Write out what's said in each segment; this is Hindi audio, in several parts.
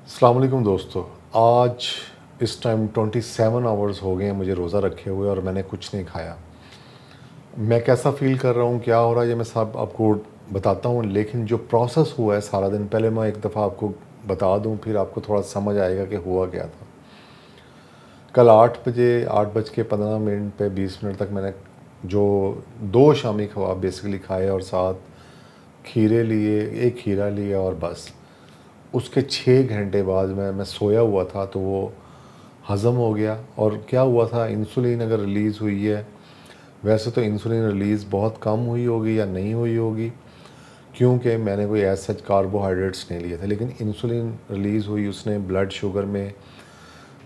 अस्सलाम वालेकुम दोस्तों। आज इस टाइम 27 आवर्स हो गए हैं मुझे रोज़ा रखे हुए और मैंने कुछ नहीं खाया। मैं कैसा फ़ील कर रहा हूँ, क्या हो रहा है, ये मैं सब आपको बताता हूँ। लेकिन जो प्रोसेस हुआ है सारा दिन, पहले मैं एक दफ़ा आपको बता दूँ, फिर आपको थोड़ा समझ आएगा कि हुआ क्या था। कल 8 बजे 8:15 पे 20 मिनट तक मैंने जो 2 शामी कबाब बेसिकली खाए और साथ खीरे लिए, एक खीरा लिया और बस। उसके 6 घंटे बाद मैं सोया हुआ था तो वो हज़म हो गया। और क्या हुआ था, इंसुलिन अगर रिलीज़ हुई है, वैसे तो इंसुलिन रिलीज़ बहुत कम हुई होगी या नहीं हुई होगी, क्योंकि मैंने कोई ऐसा कार्बोहाइड्रेट्स नहीं लिए थे। लेकिन इंसुलिन रिलीज़ हुई, उसने ब्लड शुगर में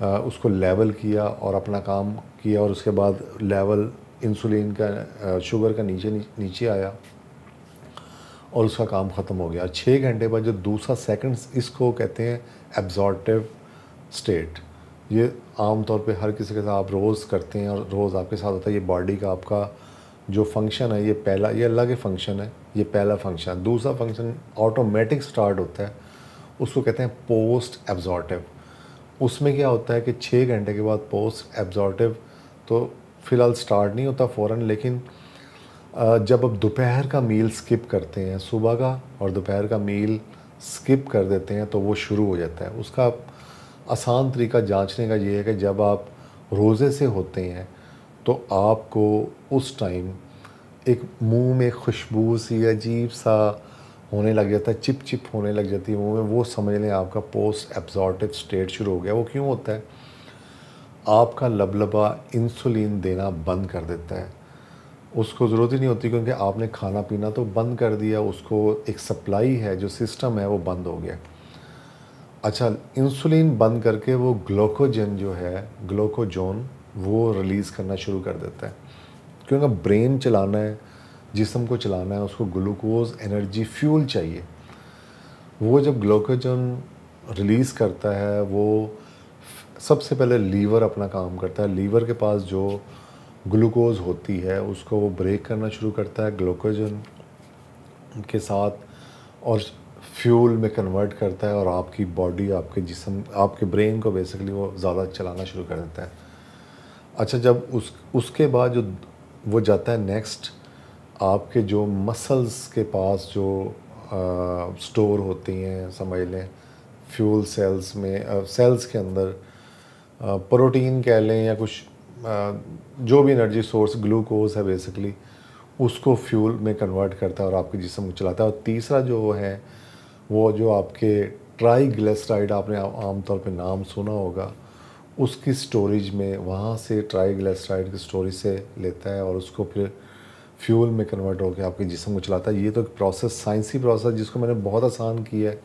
उसको लेवल किया और अपना काम किया, और उसके बाद लेवल इंसुलिन का शुगर का नीचे नीचे आया और उसका काम ख़त्म हो गया। 6 घंटे बाद जो दूसरा सेकंड्स, इसको कहते हैं एब्जॉर्टिव स्टेट। ये आम तौर पे हर किसी के साथ आप रोज़ करते हैं और रोज़ आपके साथ होता है। ये बॉडी का आपका जो फंक्शन है, ये पहला, ये अलग फंक्शन है, ये पहला फंक्शन। दूसरा फंक्शन ऑटोमेटिक स्टार्ट होता है, उसको कहते हैं पोस्ट एब्जॉर्टिव। उसमें क्या होता है कि 6 घंटे के बाद पोस्ट एब्जॉर्टिव तो फ़िलहाल स्टार्ट नहीं होता फ़ौरन, लेकिन जब आप दोपहर का मील स्किप करते हैं, सुबह का और दोपहर का मील स्किप कर देते हैं, तो वो शुरू हो जाता है। उसका आसान तरीका जांचने का ये है कि जब आप रोज़े से होते हैं तो आपको उस टाइम एक मुंह में खुशबू सी अजीब सा होने लग जाता है, चिप चिप होने लग जाती है मुंह में। वो समझ लें आपका पोस्ट एब्जॉर्टिव स्टेट शुरू हो गया। वो क्यों होता है? आपका लबलबा इंसुलिन देना बंद कर देता है। उसको ज़रूरत ही नहीं होती, क्योंकि आपने खाना पीना तो बंद कर दिया, उसको एक सप्लाई है, जो सिस्टम है वो बंद हो गया। अच्छा, इंसुलिन बंद करके वो ग्लूकोजन जो है, ग्लूकोजोन, वो रिलीज़ करना शुरू कर देता है। क्योंकि ब्रेन चलाना है, जिस्म को चलाना है, उसको ग्लूकोज एनर्जी फ्यूल चाहिए। वो जब ग्लूकोजन रिलीज़ करता है, वो सबसे पहले लीवर अपना काम करता है। लीवर के पास जो ग्लूकोज होती है उसको वो ब्रेक करना शुरू करता है ग्लूकोजन के साथ, और फ्यूल में कन्वर्ट करता है, और आपकी बॉडी, आपके जिस्म, आपके ब्रेन को बेसिकली वो ज़्यादा चलाना शुरू कर देता है। अच्छा, जब उसके बाद जो वो जाता है नेक्स्ट, आपके जो मसल्स के पास जो स्टोर होती हैं, समझ लें फ्यूल सेल्स में, सेल्स के अंदर प्रोटीन कह लें या कुछ जो भी एनर्जी सोर्स ग्लूकोज है बेसिकली, उसको फ्यूल में कन्वर्ट करता है और आपके जिस्म को चलाता है। और तीसरा जो है वो जो आपके ट्राईग्लिसराइड, आपने आमतौर पे नाम सुना होगा, उसकी स्टोरेज में, वहाँ से ट्राईग्लिसराइड की स्टोरेज से लेता है और उसको फिर फ्यूल में कन्वर्ट होकर आपके जिस्म को चलाता है। ये तो एक प्रोसेस, साइंसी प्रोसेस, जिसको मैंने बहुत आसान किया है।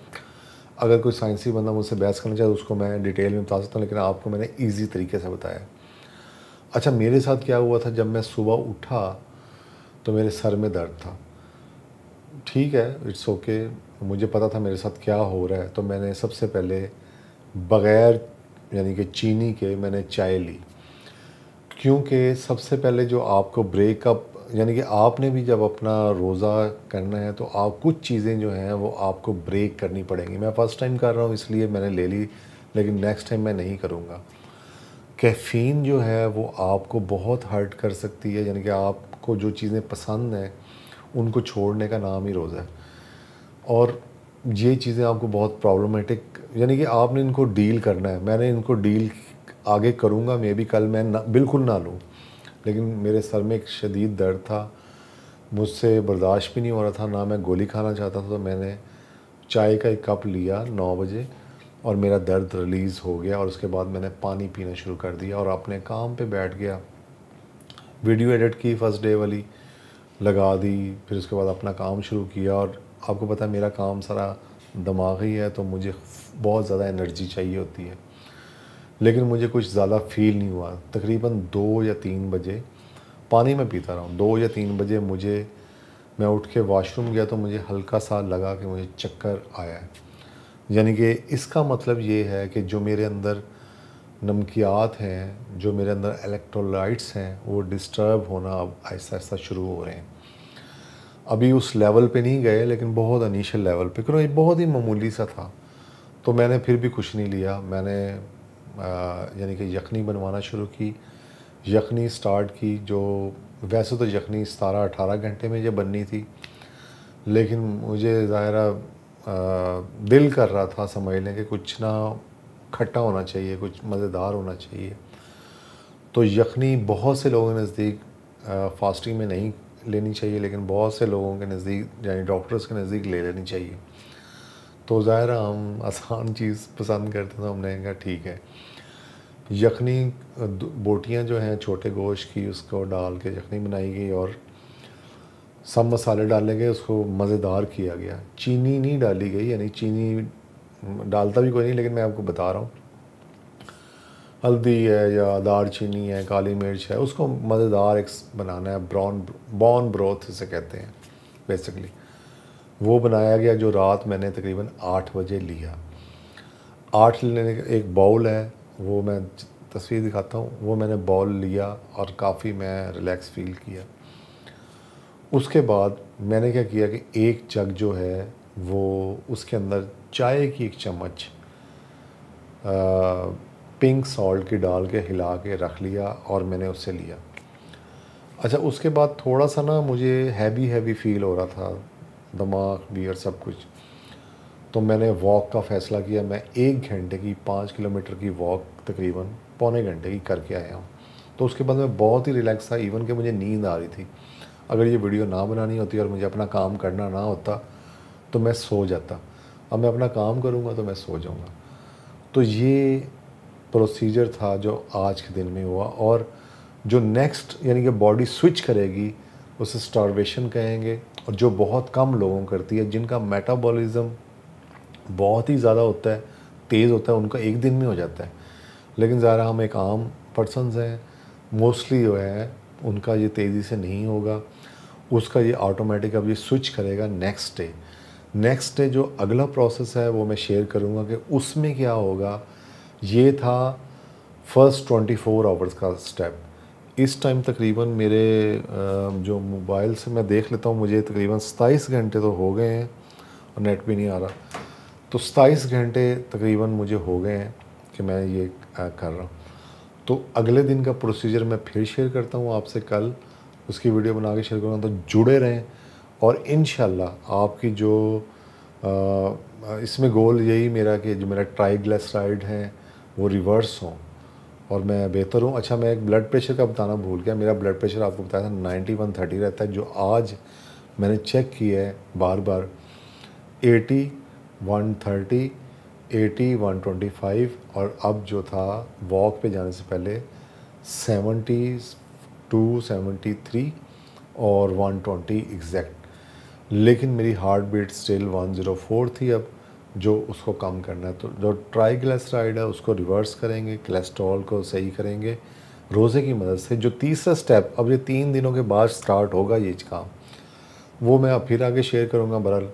अगर कोई साइंसी बंदा मुझसे बहस करना चाहे तो उसको मैं डिटेल में बता सकता हूँ, लेकिन आपको मैंने ईजी तरीके से बताया। अच्छा, मेरे साथ क्या हुआ था, जब मैं सुबह उठा तो मेरे सर में दर्द था। ठीक है, इट्स ओके, मुझे पता था मेरे साथ क्या हो रहा है। तो मैंने सबसे पहले बग़ैर यानी कि चीनी के मैंने चाय ली, क्योंकि सबसे पहले जो आपको ब्रेकअप, यानी कि आपने भी जब अपना रोज़ा करना है तो आप कुछ चीज़ें जो हैं वो आपको ब्रेक करनी पड़ेंगी। मैं फ़र्स्ट टाइम कर रहा हूँ इसलिए मैंने ले ली, लेकिन नेक्स्ट टाइम मैं नहीं करूँगा। कैफ़ीन जो है वो आपको बहुत हर्ट कर सकती है, यानी कि आपको जो चीज़ें पसंद हैं उनको छोड़ने का नाम ही रोज़ा है। और ये चीज़ें आपको बहुत प्रॉब्लमेटिक, यानी कि आपने इनको डील करना है। मैंने इनको डील आगे करूँगा, मे बी कल मैं ना, बिल्कुल ना लूँ, लेकिन मेरे सर में एक शदीद दर्द था, मुझसे बर्दाश्त भी नहीं हो रहा था, ना मैं गोली खाना चाहता था। तो मैंने चाय का एक कप लिया 9 बजे और मेरा दर्द रिलीज़ हो गया, और उसके बाद मैंने पानी पीना शुरू कर दिया और अपने काम पे बैठ गया। वीडियो एडिट की, फ़र्स्ट डे वाली लगा दी, फिर उसके बाद अपना काम शुरू किया। और आपको पता है मेरा काम सारा दिमागी है, तो मुझे बहुत ज़्यादा एनर्जी चाहिए होती है, लेकिन मुझे कुछ ज़्यादा फ़ील नहीं हुआ। तकरीबन 2 या 3 बजे, पानी में पीता रहा हूँ, 2 या 3 बजे मैं उठ के वॉशरूम गया तो मुझे हल्का सा लगा कि मुझे चक्कर आया है। यानी कि इसका मतलब ये है कि जो मेरे अंदर नमकियात हैं, जो मेरे अंदर इलेक्ट्रोलाइट्स हैं, वो डिस्टर्ब होना अब आहिस्ता आहिस्ता शुरू हो रहे हैं। अभी उस लेवल पे नहीं गए, लेकिन बहुत इनिशियल लेवल पे, क्योंकि ये बहुत ही मामूली सा था। तो मैंने फिर भी कुछ नहीं लिया। मैंने यानी कि यखनी बनवाना शुरू की, यखनी स्टार्ट की। जो वैसे तो यखनी 17-18 घंटे में ये बननी थी, लेकिन मुझे ज़ाहिरा दिल कर रहा था, समझ लें कि कुछ ना खट्टा होना चाहिए, कुछ मज़ेदार होना चाहिए। तो यखनी बहुत से लोगों के नज़दीक फास्टिंग में नहीं लेनी चाहिए, लेकिन बहुत से लोगों के नज़दीक यानी डॉक्टर्स के नज़दीक ले लेनी चाहिए। तो ज़ाहिरा हम आसान चीज़ पसंद करते तो हमने कहा ठीक है। यखनी बोटियाँ जो हैं छोटे गोश्त की, उसको डाल के यखनी बनाई गई और सब मसाले डाले गए, उसको मज़ेदार किया गया। चीनी नहीं डाली गई, यानी चीनी डालता भी कोई नहीं, लेकिन मैं आपको बता रहा हूँ, हल्दी है या दार चीनी है, काली मिर्च है, उसको मज़ेदार एक बनाना है। बॉन ब्रोथ इसे कहते हैं बेसिकली। वो बनाया गया जो रात मैंने तकरीबन 8 बजे लिया। 8 लेने का एक बाउल है, वो मैं तस्वीर दिखाता हूँ। वो मैंने बाउल लिया और काफ़ी मैं रिलैक्स फील किया। उसके बाद मैंने क्या किया कि एक जग जो है वो उसके अंदर चाय की 1 चम्मच पिंक सॉल्ट की डाल के हिला के रख लिया और मैंने उससे लिया। अच्छा, उसके बाद थोड़ा सा ना मुझे हैवी फ़ील हो रहा था, दिमाग भी और सब कुछ। तो मैंने वॉक का फ़ैसला किया। मैं 1 घंटे की 5 किलोमीटर की वॉक तकरीबन पौने घंटे की करके आया हूँ। तो उसके बाद मैं बहुत ही रिलैक्स था, इवन कि मुझे नींद आ रही थी। अगर ये वीडियो ना बनानी होती और मुझे अपना काम करना ना होता तो मैं सो जाता। अब मैं अपना काम करूँगा तो मैं सो जाऊँगा। तो ये प्रोसीजर था जो आज के दिन में हुआ। और जो नेक्स्ट यानी कि बॉडी स्विच करेगी उसे स्टार्वेशन कहेंगे। और जो बहुत कम लोगों करती है, जिनका मेटाबॉलिज्म बहुत ही ज़्यादा होता है, तेज़ होता है, उनका एक दिन में हो जाता है। लेकिन ज़रा हम एक आम पर्सनस हैं, मोस्टली जो है उनका ये तेज़ी से नहीं होगा। उसका ये ऑटोमेटिक अब ये स्विच करेगा नेक्स्ट डे जो अगला प्रोसेस है वो मैं शेयर करूँगा कि उसमें क्या होगा। ये था फर्स्ट 24 आवर्स का स्टेप। इस टाइम तकरीबन मेरे जो मोबाइल से मैं देख लेता हूँ, मुझे तकरीबन 27 घंटे तो हो गए हैं और नेट भी नहीं आ रहा। तो 27 घंटे तकरीबन मुझे हो गए हैं कि मैं ये कर रहा हूँ। तो अगले दिन का प्रोसीजर मैं फिर शेयर करता हूँ आपसे कल, उसकी वीडियो बना के शेयर करूँगा। तो जुड़े रहें और इंशाल्लाह आपकी जो इसमें गोल यही मेरा कि जो मेरा ट्राइग्लिसराइड है वो रिवर्स हो और मैं बेहतर हूँ। अच्छा, मैं एक ब्लड प्रेशर का बताना भूल गया। मेरा ब्लड प्रेशर आपको बताया था 91/30 रहता है, जो आज मैंने चेक किया है बार बार 80/130, 80/125 और अब जो था वॉक पे जाने से पहले 72/73 और 120 एग्जैक्ट। लेकिन मेरी हार्ट बीट स्टिल 104 थी अब, जो उसको कम करना है। तो जो ट्राइग्लिसराइड है उसको रिवर्स करेंगे, कोलेस्ट्रॉल को सही करेंगे रोज़े की मदद से। जो तीसरा स्टेप अब ये 3 दिनों के बाद स्टार्ट होगा ये काम, वो मैं अब फिर आगे शेयर करूँगा। बहरहाल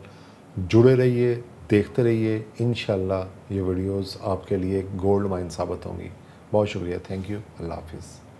जुड़े रहिए, देखते रहिए, इंशाल्लाह ये वीडियोस आपके लिए गोल्ड माइन साबित होंगी। बहुत शुक्रिया, थैंक यू, अल्लाह हाफिज़।